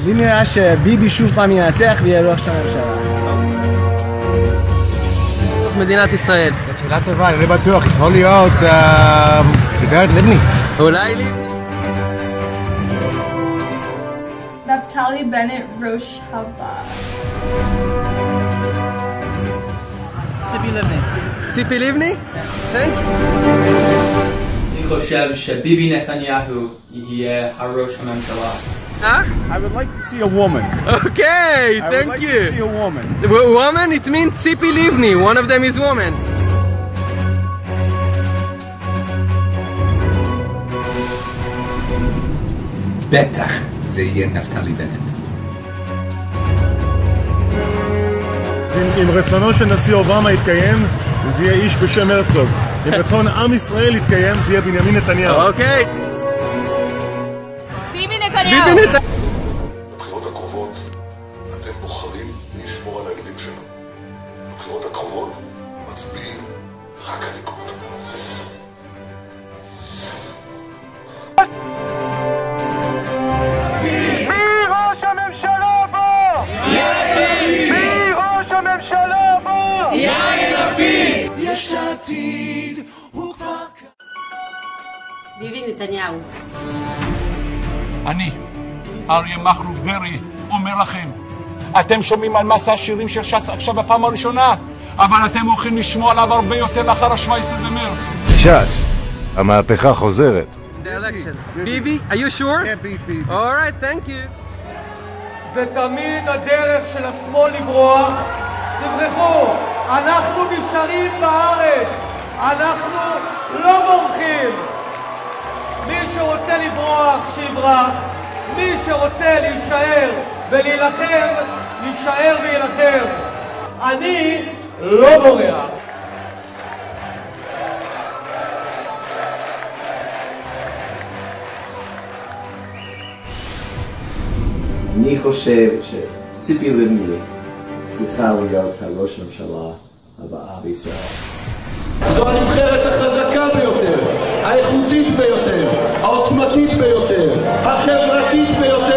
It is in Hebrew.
לי נראה שביבי שוב פעם ינצח ויהיה ראש הממשלה. מדינת ישראל. זאת שאלה טובה, אני לא בטוח, יכול להיות גברת לבני. אולי לי? נפתלי בנט ראש הבא. ציפי לבני. ציפי לבני? כן. אני חושב שביבי נתניהו יהיה הראש הממשלה. I would like to see a woman. Okay, thank you. I would like to see a woman. Woman, it means Tzipi Livni. One of them is woman. בטח זה יהיה נפתלי בנט. אם רצונו של נשיא אובמה יתקיים, זה יהיה איש בשם הרצוג. אם רצון עם ישראל יתקיים, זה יהיה בנימין נתניהו. אוקיי. ביבי נתניהו. בבחירות הקרובות אתם בוחרים לשמור על הילדים שלנו. בבחירות הקרובות מצביעים רק הליכוד. מי ראש הממשלה הבא? יאיר! מי ראש הממשלה הבא? יאיר לפיד! יש עתיד הוא כבר... ביבי נתניהו. אני, אריה מכלוף דרעי, אומר לכם, אתם שומעים על מסע השירים של ש"ס עכשיו בפעם הראשונה, אבל אתם הולכים לשמוע עליו הרבה יותר לאחר ה-17 במרץ. ש"ס, המהפכה חוזרת. ביבי, are you sure? Yeah, ביבי. Alright, thank you. זה תמיד הדרך של השמאל לברוח. תברחו, אנחנו נשארים בארץ, אנחנו לא בורחים. מי שרוצה לברוח, שיברח. מי שרוצה להישאר ולהילחם, יישאר וילחם. אני לא בורח. אני חושב שציפי לבני צריכה להיות הראש הממשלה הבאה בישראל. זו הנבחרת החזקה ביותר, האיכותית ביותר, העוצמתית ביותר, החברתית ביותר.